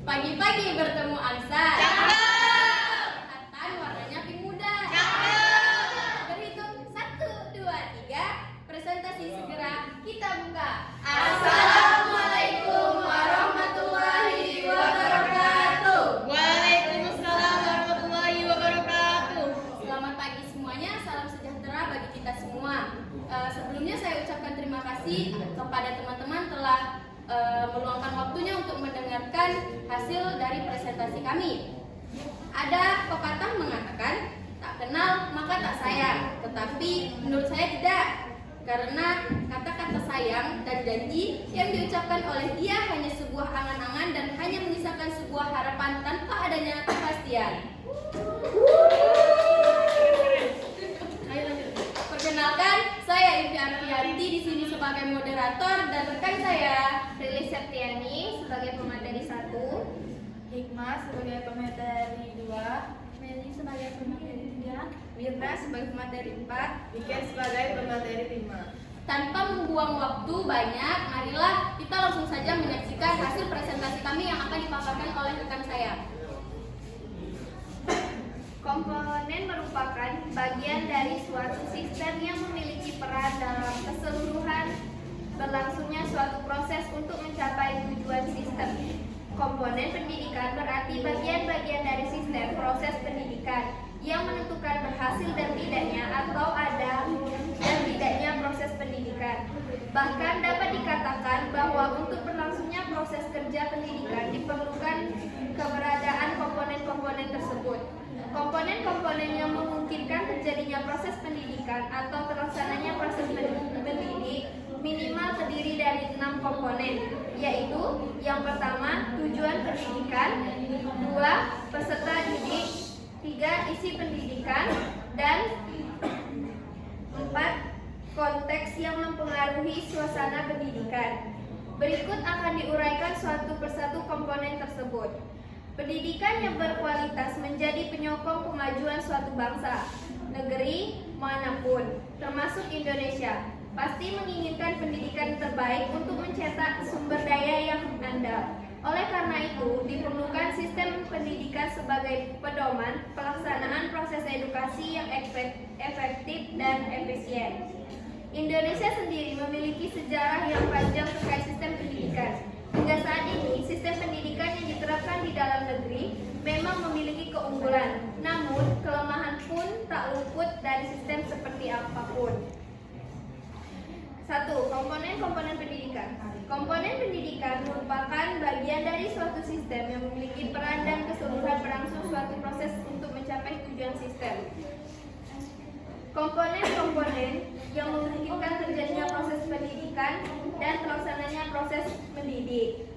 Pagi-pagi bertemu angsa. Kelihatan warnanya pink muda. Berhitung 1, 2, 3. Presentasi segera kita buka. Assalamualaikum warahmatullahi wabarakatuh. Waalaikumsalam warahmatullahi wabarakatuh. Selamat pagi semuanya, salam sejahtera bagi kita semua. Sebelumnya saya ucapkan terima kasih kepada teman-teman telah meluangkan waktunya untuk mendengarkan hasil dari presentasi kami. Ada pepatah mengatakan, tak kenal maka tak sayang. Tetapi menurut saya tidak, karena kata-kata sayang dan janji yang diucapkan oleh dia hanya sebuah angan-angan dan hanya menyisakan sebuah harapan tanpa adanya kepastian. Perkenalkan, saya Ivi Arfianti di sini sebagai moderator dan rekan saya Lili Septiani sebagai pemateri 1, Hikmah sebagai pemateri 2, Meli sebagai pemateri 3, Mirna sebagai pemateri 4, Iken sebagai pemateri 5. Tanpa membuang waktu banyak, marilah kita langsung saja menyaksikan hasil presentasi kami yang akan dipaparkan oleh rekan saya. Komponen merupakan bagian dari suatu sistem yang memiliki peran dalam keseluruhan berlangsungnya suatu proses untuk mencapai tujuan sistem. Komponen pendidikan berarti bagian-bagian dari sistem proses pendidikan yang menentukan berhasil dan tidaknya atau ada dan tidaknya proses pendidikan. Bahkan dapat dikatakan bahwa untuk berlangsungnya proses kerja pendidikan diperlukan keberadaan komponen-komponen tersebut. Komponen-komponen yang memungkinkan terjadinya proses pendidikan atau terlaksananya proses mendidik minimal terdiri dari 6 komponen, yaitu yang pertama, tujuan pendidikan, 2, peserta didik, 3, isi pendidikan, dan 4, konteks yang mempengaruhi suasana pendidikan. Berikut akan diuraikan satu persatu komponen tersebut. Pendidikan yang berkualitas menjadi penyokong kemajuan suatu bangsa, negeri, manapun, termasuk Indonesia. Pasti menginginkan pendidikan terbaik untuk mencetak sumber daya yang andal. Oleh karena itu, diperlukan sistem pendidikan sebagai pedoman pelaksanaan proses edukasi yang efektif dan efisien. Indonesia sendiri memiliki sejarah yang panjang terkait sistem pendidikan. Hingga saat ini, sistem pendidikan yang diterapkan di dalam negeri memang memiliki keunggulan. Namun, kelemahan pun tak luput dari sistem seperti apapun. 1. Komponen-komponen pendidikan. Komponen pendidikan merupakan bagian dari suatu sistem yang memiliki peran dan keseluruhan berlangsung suatu proses untuk mencapai tujuan sistem. Komponen-komponen yang memungkinkan terjadinya proses pendidikan dan terlaksananya proses mendidik.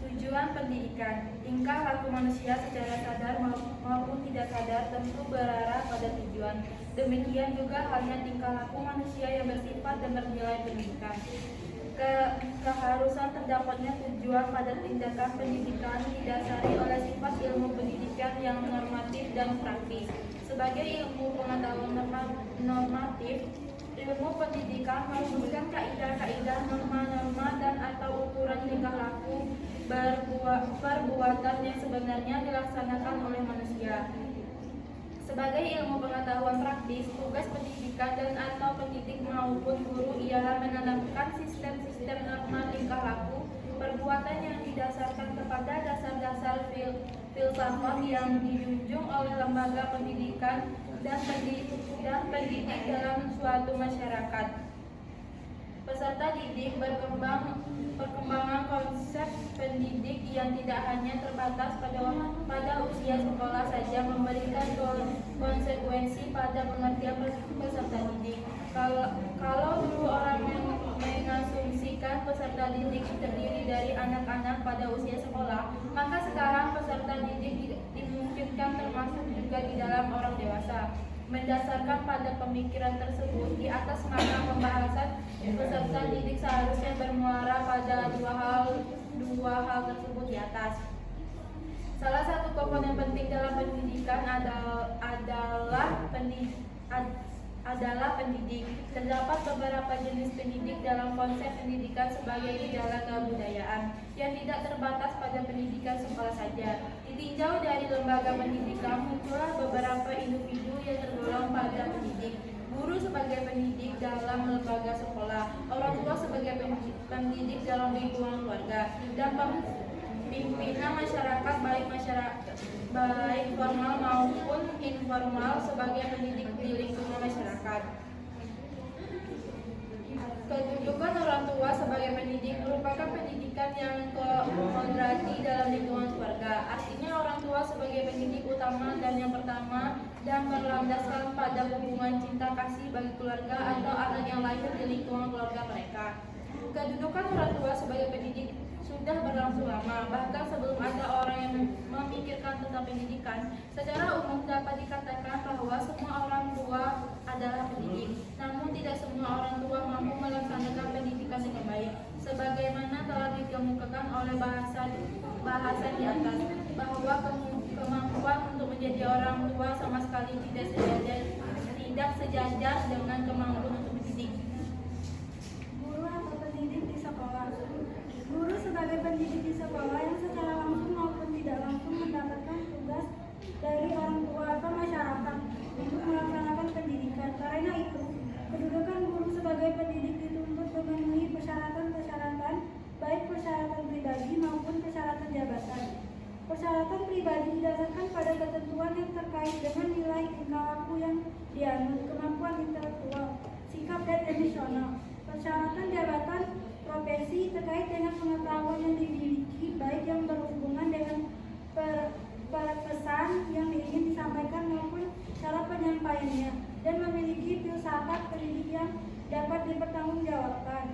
Tujuan pendidikan, tingkah laku manusia secara sadar maupun tidak sadar tentu berarah pada tujuan. Demikian juga halnya tingkah laku manusia yang bersifat dan bernilai pendidikan. Keharusan terdapatnya tujuan pada tindakan pendidikan didasari oleh sifat ilmu pendidikan yang normatif dan praktis. Sebagai ilmu pengetahuan normatif, ilmu pendidikan merumuskan kaidah-kaidah, norma-norma dan atau ukuran tingkah laku perbuatan yang sebenarnya dilaksanakan oleh manusia. Sebagai ilmu pengetahuan praktis, tugas pendidikan dan atau pendidik maupun guru ialah menanamkan sistem-sistem norma tingkah laku perbuatan yang didasarkan kepada dasar-dasar filsafat yang dijunjung oleh lembaga pendidikan dan pendidik dalam suatu masyarakat. Peserta didik perkembangan konsep pendidik yang tidak hanya terbatas pada usia sekolah saja memberikan konsekuensi pada pengertian peserta didik. Kalau dulu orang yang mengasumsikan peserta didik terdiri dari anak-anak pada usia sekolah, maka sekarang peserta didik dimungkinkan termasuk juga di dalam orang dewasa. Mendasarkan pada pemikiran tersebut, di atas maka pembahasan peserta didik seharusnya bermuara pada dua hal tersebut di atas. Salah satu komponen penting dalam pendidikan adalah adalah pendidik. Terdapat beberapa jenis pendidik dalam konsep pendidikan sebagai gejala kebudayaan yang tidak terbatas pada pendidikan sekolah saja. Ditinjau dari lembaga pendidikan, muncullah beberapa individu yang tergolong pada pendidik. Guru sebagai pendidik dalam lembaga sekolah, orang tua sebagai pendidik dalam lingkungan keluarga, dan pimpinan masyarakat baik formal maupun informal sebagai pendidik di lingkungan masyarakat. Kedudukan orang tua sebagai pendidik merupakan pendidikan yang kodrati dalam lingkungan keluarga. Artinya orang tua sebagai pendidik utama dan yang pertama dan berlandaskan pada hubungan cinta kasih bagi keluarga atau anak yang lahir di lingkungan keluarga mereka. Kedudukan orang tua sebagai pendidik sudah berlangsung lama, bahkan sebelum ada orang yang memikirkan tentang pendidikan. Secara umum dapat dikatakan bahwa semua orang tua adalah pendidik, namun tidak semua orang tua mampu melaksanakan pendidikan dengan baik. Sebagaimana telah dikemukakan oleh bahasan di atas, bahwa kemampuan untuk menjadi orang tua sama sekali tidak sejajar dengan kemampuan untuk mendidik. Guru atau pendidik di sekolah. Guru sebagai pendidik di sekolah yang secara langsung maupun tidak langsung mendapatkan tugas dari orang tua atau masyarakat untuk melaksanakan pendidikan. Karena itu, kedudukan guru sebagai pendidik dituntut memenuhi persyaratan-persyaratan, baik persyaratan pribadi maupun persyaratan jabatan. Persyaratan pribadi didasarkan pada ketentuan yang terkait dengan nilai tingkah laku yang dianut, kemampuan intelektual, sikap dan emosional. Persyaratan jabatan profesi terkait dengan pengetahuan yang dimiliki, baik yang berhubungan dengan pesan yang ingin disampaikan maupun cara penyampaiannya, dan memiliki filsafat pendidik yang dapat dipertanggungjawabkan.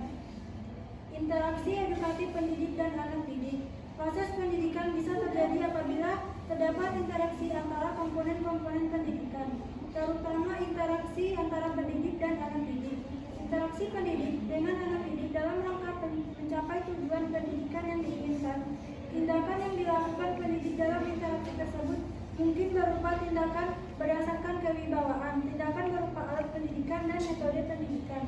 Interaksi edukatif pendidik dan anak didik. Proses pendidikan bisa terjadi apabila terdapat interaksi antara komponen-komponen pendidikan, terutama interaksi antara pendidik dan anak didik. Interaksi pendidik dengan anak didik dalam rangka mencapai tujuan pendidikan yang diinginkan. Tindakan yang dilakukan pendidik dalam interaksi tersebut mungkin berupa tindakan berdasarkan kewibawaan, tindakan berupa alat pendidikan, dan metode pendidikan.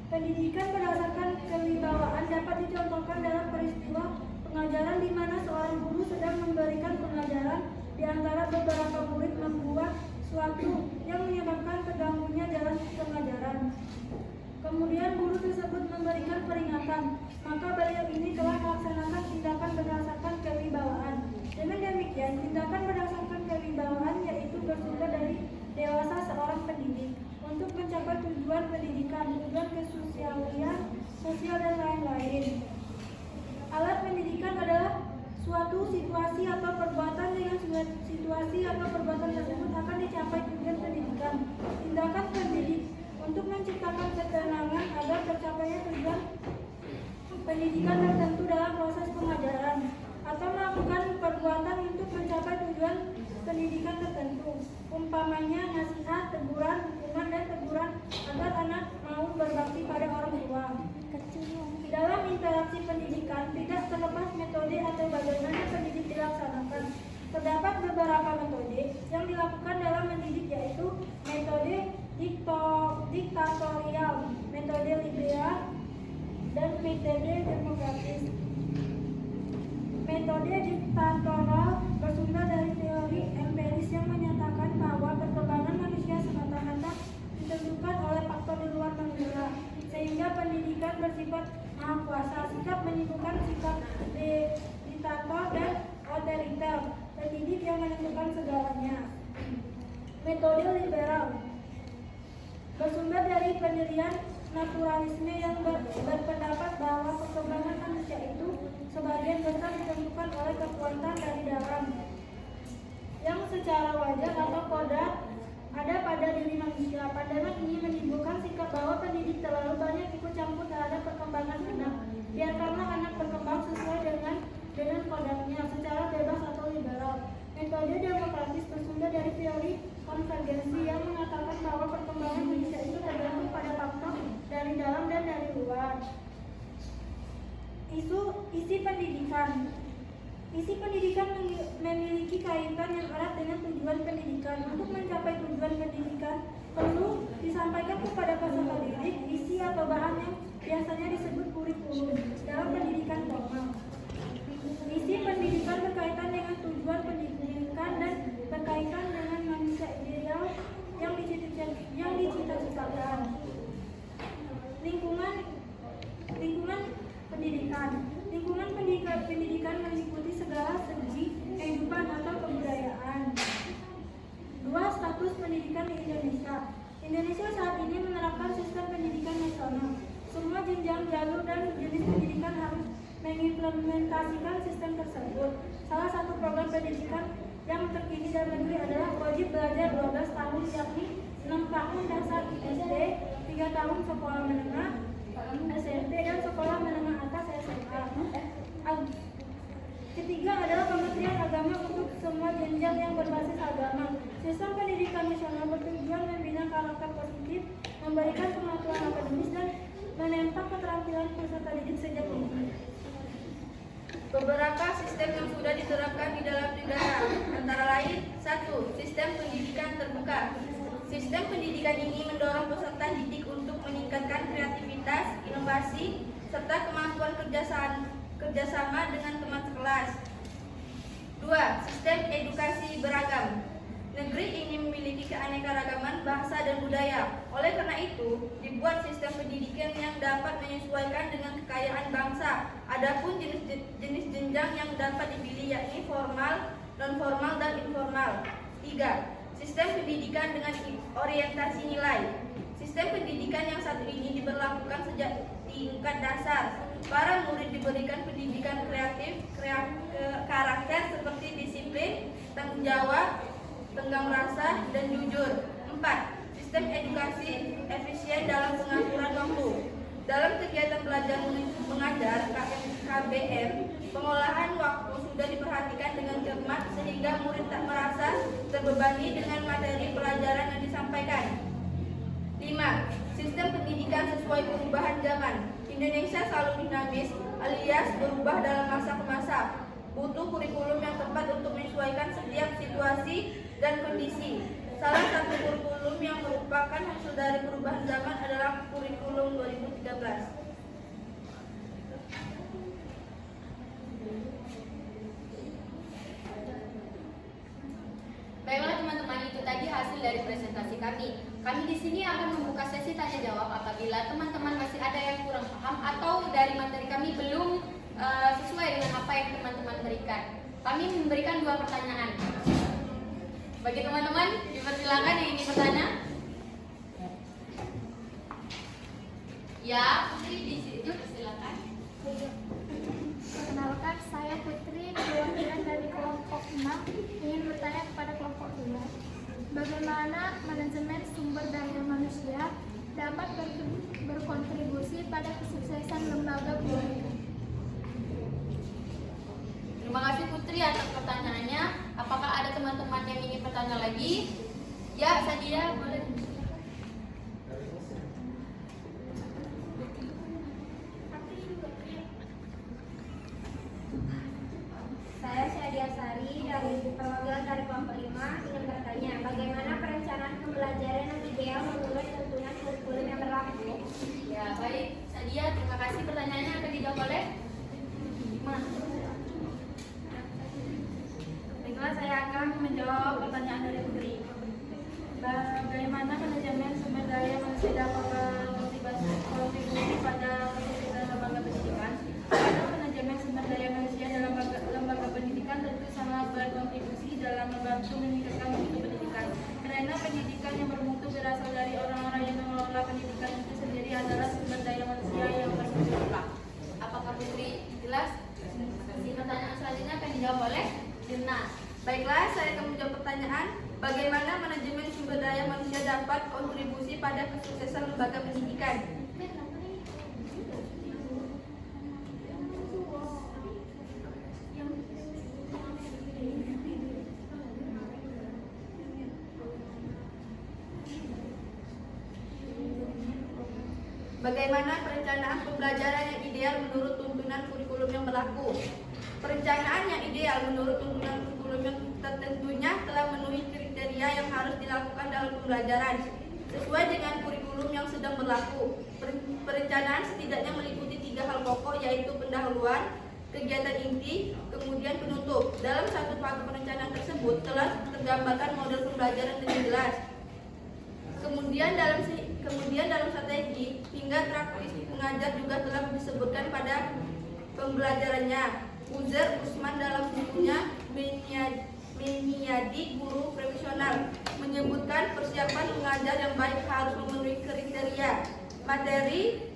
Pendidikan berdasarkan kewibawaan dapat dicontohkan dalam peristiwa pengajaran di mana seorang guru sedang memberikan pengajaran di antara beberapa murid membuat suatu yang menyebabkan terganggunya jalan pengajaran. Kemudian guru tersebut memberikan peringatan, maka beliau ini telah melaksanakan tindakan berdasarkan kewibawaan. Dengan demikian, tindakan berdasarkan kewibawaan yaitu bersumber dari dewasa seorang pendidik untuk mencapai tujuan pendidikan, tujuan kesosialian, sosial dan lain-lain. Alat pendidikan adalah suatu situasi atau perbuatan dengan situasi atau perbuatan tersebut akan dicapai tujuan pendidikan. Tindakan pendidik untuk menciptakan ketenangan agar tercapainya tujuan pendidikan tertentu dalam proses pengajaran, atau melakukan perbuatan untuk mencapai tujuan pendidikan tertentu, umpamanya nasihat, teguran, hukuman, dan teguran agar anak mau berbakti pada orang tua. Dalam interaksi pendidikan tidak terlepas metode atau bagaimana pendidik dilaksanakan. Terdapat beberapa metode yang dilakukan dalam mendidik, yaitu metode diktatorial, metode liberal, dan metode demokratis. Metode diktatorial bersumber dari teori empiris yang menyatakan bahwa perkembangan manusia semata-mata ditentukan oleh faktor di luar manusia, sehingga pendidikan bersifat maha kuasa. Sikap menunjukkan sikap diktator dan otoriter, pendidik yang menentukan segalanya. Metode liberal bersumber dari pendirian naturalisme yang berpendapat bahwa perkembangan manusia itu sebagian besar ditentukan oleh kekuatan dari dalam yang secara wajar atau kodrat ada pada diri manusia. Pandangan ini menimbulkan sikap bahwa pendidik terlalu banyak ikut campur terhadap perkembangan anak. Biarkanlah anak berkembang sesuai dengan kodratnya secara bebas atau liberal. Metode demokratis bersumber dari teori konvergensi yang mengatakan bahwa perkembangan manusia itu tergantung pada faktor dari dalam dan dari luar. Isi pendidikan. Isi pendidikan memiliki kaitan yang erat dengan tujuan pendidikan. Untuk mencapai tujuan pendidikan, perlu disampaikan kepada peserta didik isi atau bahan yang biasanya disebut kurikulum dalam pendidikan formal. Isi pendidikan berkaitan dengan tujuan pendidikan dan berkaitan dengan manusia ideal yang dicita-citakan. Lingkungan pendidikan. Lingkungan pendidikan meliputi segala segi kehidupan atau kebudayaan. 2. Status pendidikan di Indonesia. Indonesia saat ini menerapkan sistem pendidikan nasional. Semua jenjang, jalur, dan jenis pendidikan harus mengimplementasikan sistem tersebut. Salah satu program pendidikan yang terkini dalam negeri adalah wajib belajar 12 tahun, yakni 6 tahun dasar SD, 3 tahun sekolah menengah SMP, dan sekolah menengah atas SMA. Ketiga adalah Kementerian Agama untuk semua jenjang yang berbasis agama. Sistem pendidikan nasional bertujuan membina karakter positif, memberikan pengetahuan akademis, dan menembak keterampilan peserta didik sejak dini. Beberapa sistem yang sudah diterapkan di dalam negara, antara lain 1. Sistem pendidikan terbuka. Sistem pendidikan ini mendorong peserta didik untuk meningkatkan kreativitas, inovasi, serta kemampuan kerjasama dengan teman sekelas. 2. Sistem edukasi beragam. Negeri ingin memiliki keanekaragaman bahasa dan budaya. Oleh karena itu, dibuat sistem pendidikan yang dapat menyesuaikan dengan kekayaan bangsa. Adapun jenis jenjang yang dapat dipilih yakni formal, non-formal, dan informal. 3. Sistem pendidikan dengan orientasi nilai. Sistem pendidikan yang satu ini diberlakukan sejak tingkat dasar. Para murid diberikan pendidikan kreatif, karakter seperti disiplin, tanggung jawab, tenggang rasa, dan jujur. 4. Sistem edukasi efisien dalam pengaturan waktu. Dalam kegiatan belajar mengajar KBM, pengolahan waktu sudah diperhatikan dengan cermat sehingga murid tak merasa terbebani dengan materi pelajaran yang disampaikan. 5. Sistem pendidikan sesuai perubahan zaman. Indonesia selalu dinamis alias berubah dalam masa ke masa. Butuh kurikulum yang tepat untuk menyesuaikan setiap situasi dan kondisi. Salah satu kurikulum yang merupakan hasil dari perubahan zaman adalah kurikulum 2013. Baiklah teman-teman, itu tadi hasil dari presentasi kami. Kami di sini akan membuka sesi tanya jawab apabila teman-teman masih ada yang kurang paham atau dari materi kami belum sesuai dengan apa yang teman-teman berikan. Kami memberikan 2 pertanyaan. Bagi teman-teman, dipersilakan yang ingin bertanya. Ya, Putri di situ, silakan. Perkenalkan, saya Putri, perwakilan dari kelompok 6, ingin bertanya kepada kelompok 2. Bagaimana manajemen sumber daya manusia dapat berkontribusi pada kesuksesan lembaga pendidikan? Terima kasih Putri atas pertanyaannya. Apakah ada teman-teman yang ingin bertanya lagi? Ya, Sadia, boleh. Saya Syadia Sari dari perwakilan dari kelompok 5 ingin bertanya, bagaimana perencanaan pembelajaran yang ideal menurut tuntunan kurikulum yang berlaku? Ya, baik. Sadia, terima kasih. Pertanyaannya akan dijawab oleh Baiklah, saya akan menjawab pertanyaan dari Putri. Bagaimana manajemen sumber daya manusia dapat berkontribusi pada kesuksesan lembaga pendidikan? Pada manajemen sumber daya manusia dalam lembaga pendidikan tentu sangat berkontribusi dalam membantu meningkatkan mutu pendidikan. Karena pendidikan yang bermutu berasal dari orang-orang yang mengelola pendidikan itu sendiri adalah sumber daya manusia yang bermutu pula. apakah Putri jelas? Terima kasih. Pertanyaan selanjutnya akan dijawab oleh Dirna. Baiklah, saya akan menjawab pertanyaan, bagaimana manajemen sumber daya manusia dapat kontribusi pada kesuksesan lembaga pendidikan? Bagaimana perencanaan pembelajaran yang ideal menurut tuntunan kurikulum yang berlaku? Perencanaan yang ideal menurut tuntunan kurikulum yang tentunya telah memenuhi kriteria yang harus dilakukan dalam pembelajaran. sesuai dengan kurikulum yang sedang berlaku. Perencanaan setidaknya meliputi 3 hal pokok, yaitu pendahuluan, kegiatan inti, kemudian penutup. Dalam satu fase perencanaan tersebut telah tergambarkan model pembelajaran dengan jelas. Kemudian dalam strategi hingga praktis pengajar juga telah disebutkan pada pembelajarannya. Uzair Usman dalam bukunya Menjadi Guru Profesional menyebutkan persiapan pengajar yang baik harus memenuhi kriteria, materi,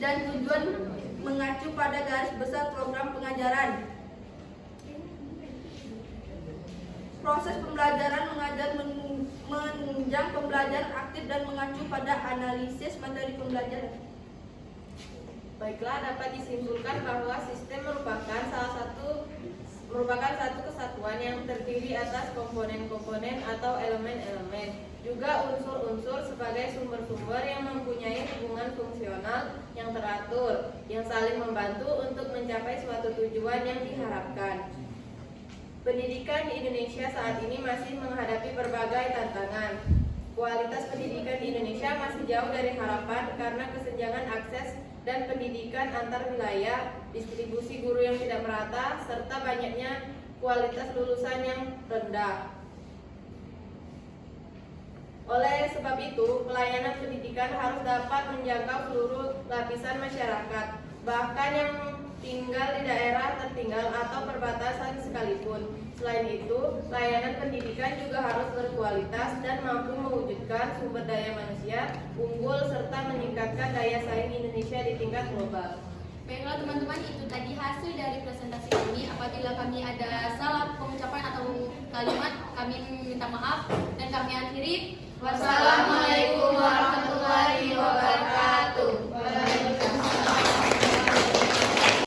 dan tujuan mengacu pada garis besar program pengajaran. Proses pembelajaran mengajar menunjang pembelajaran aktif dan mengacu pada analisis materi pembelajaran. Baiklah, dapat disimpulkan bahwa sistem merupakan satu kesatuan yang terdiri atas komponen-komponen atau elemen-elemen, juga unsur-unsur sebagai sumber-sumber yang mempunyai hubungan fungsional yang teratur, yang saling membantu untuk mencapai suatu tujuan yang diharapkan. Pendidikan di Indonesia saat ini masih menghadapi berbagai tantangan. Kualitas pendidikan di Indonesia masih jauh dari harapan karena kesenjangan akses dan pendidikan antar wilayah, distribusi guru yang tidak merata, serta banyaknya kualitas lulusan yang rendah. Oleh sebab itu, pelayanan pendidikan harus dapat menjangkau seluruh lapisan masyarakat, bahkan yang tinggal di daerah tertinggal atau perbatasan sekalipun. Selain itu, layanan pendidikan juga harus berkualitas dan mampu mewujudkan sumber daya manusia unggul serta meningkatkan daya saing Indonesia di tingkat global. Baiklah teman-teman, itu tadi hasil dari presentasi kami. Apabila kami ada salah pengucapan atau kalimat, kami minta maaf dan kami akhiri. Wassalamualaikum warahmatullahi wabarakatuh.